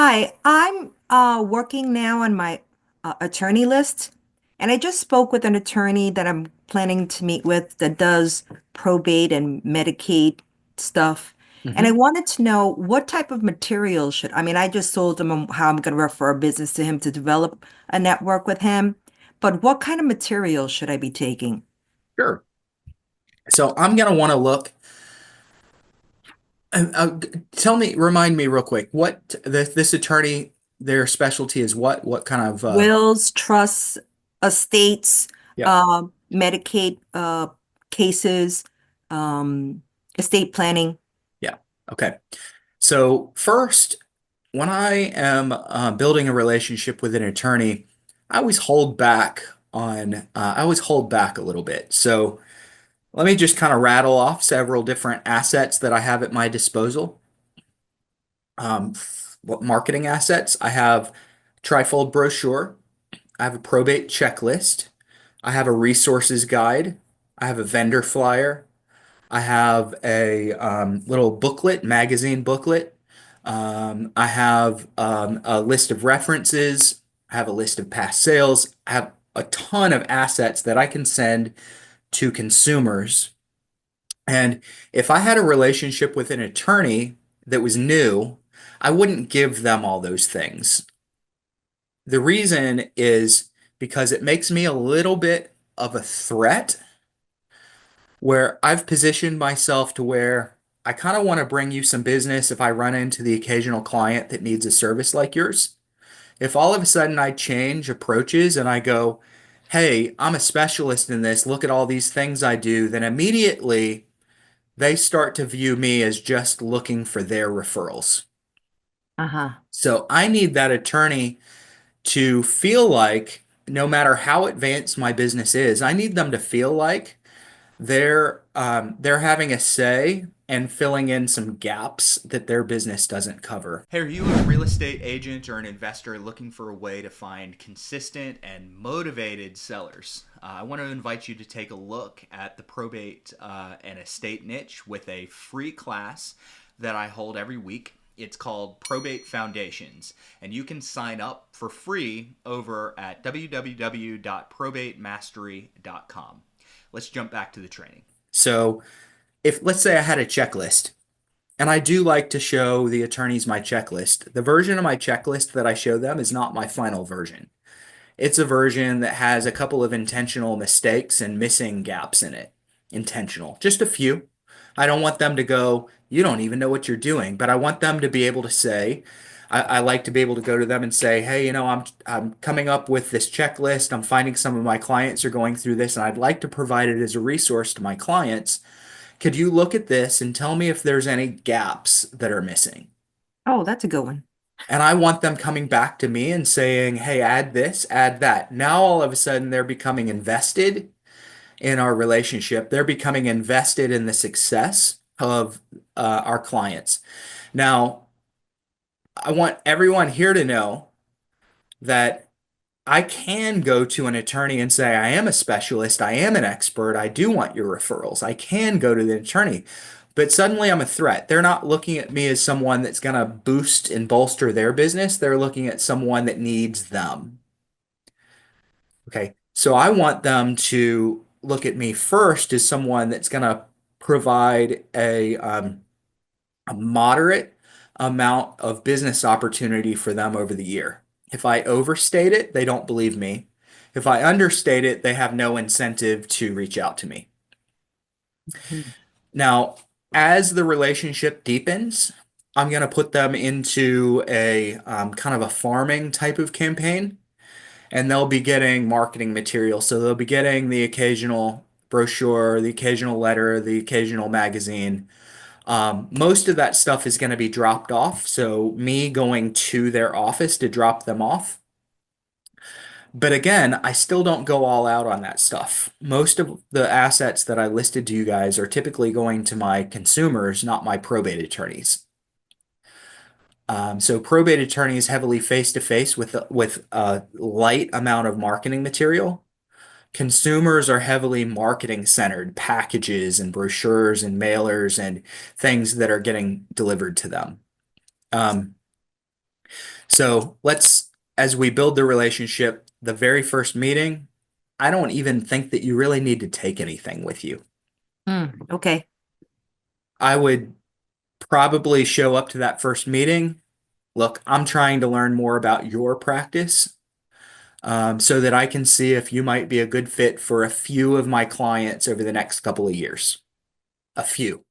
Hi, I'm working now on my attorney list, and I just spoke with an attorney that I'm planning to meet with that does probate and Medicaid stuff. And I hmm wanted to know what type of materials I mean, I just told him how I'm going to refer a business to him to develop a network with him, but what kind of materials should I be taking? Sure. So I'm gonna want to look. Tell me, remind me real quick. What this attorney, their specialty is what? What kind of? Wills, trusts, estates, Yeah. Medicaid cases, um, estate planning. Yeah. Okay. So first, when I am building a relationship with an attorney, I always hold back I always hold back a little bit. So let me just kind of rattle off several different assets that I have at my disposal. What marketing assets? I have trifold brochure. I have a probate checklist. I have a resources guide. I have a vendor flyer. I have a little booklet, magazine booklet. I have a list of references. I have a list of past sales. I have a ton of assets that I can send to consumers. And if I had a relationship with an attorney that was new, I wouldn't give them all those things. The reason is because it makes me a little bit of a threat where I've positioned myself to where I kind of want to bring you some business if I run into the occasional client that needs a service like yours. If all of a sudden I change approaches and I go, hey, I'm a specialist in this, look at all these things I do, then immediately they start to view me as just looking for their referrals. Uh-huh. So I need that attorney to feel like no matter how advanced my business is, I need them to feel like they're having a say and filling in some gaps that their business doesn't cover. Hey, are you a real estate agent or an investor looking for a way to find consistent and motivated sellers? I want to invite you to take a look at the probate and estate niche with a free class that I hold every week. It's called Probate Foundations, and you can sign up for free over at www.probatemastery.com. Let's jump back to the training. So if let's say I had a checklist, and I do like to show the attorneys my checklist, the version of my checklist that I show them is not my final version. It's a version that has a couple of intentional mistakes and missing gaps in it. Intentional, just a few. I don't want them to go, you don't even know what you're doing, but I want them to be able to say, I like to be able to go to them and say, hey, I'm coming up with this checklist. I'm finding some of my clients are going through this, and I'd like to provide it as a resource to my clients. Could you look at this and tell me if there's any gaps that are missing? Oh, that's a good one. And I want them coming back to me and saying, hey, add this, add that. Now all of a sudden they're becoming invested in our relationship. They're becoming invested in the success of our clients. Now, I want everyone here to know that I can go to an attorney and say, I am a specialist, I am an expert, I do want your referrals. I can go to the attorney. But suddenly I'm a threat. They're not looking at me as someone that's going to boost and bolster their business. They're looking at someone that needs them. Okay. So I want them to look at me first as someone that's going to provide a moderate amount of business opportunity for them over the year. If I overstate it, they don't believe me. If I understate it, they have no incentive to reach out to me. Mhm. Now, as the relationship deepens, I'm going to put them into a kind of a farming type of campaign, and they'll be getting marketing material. So they'll be getting the occasional brochure, the occasional letter, the occasional magazine. Most of that stuff is going to be dropped off. So me going to their office to drop them off. But again, I still don't go all out on that stuff. Most of the assets that I listed to you guys are typically going to my consumers, not my probate attorneys. So probate attorneys heavily face to face with a light amount of marketing material. Consumers are heavily marketing centered, packages and brochures and mailers and things that are getting delivered to them. Um, So as we build the relationship, the very first meeting, I don't even think that you really need to take anything with you. Okay. I would probably show up to that first meeting. Look, I'm trying to learn more about your practice, so that I can see if you might be a good fit for a few of my clients over the next couple of years. A few.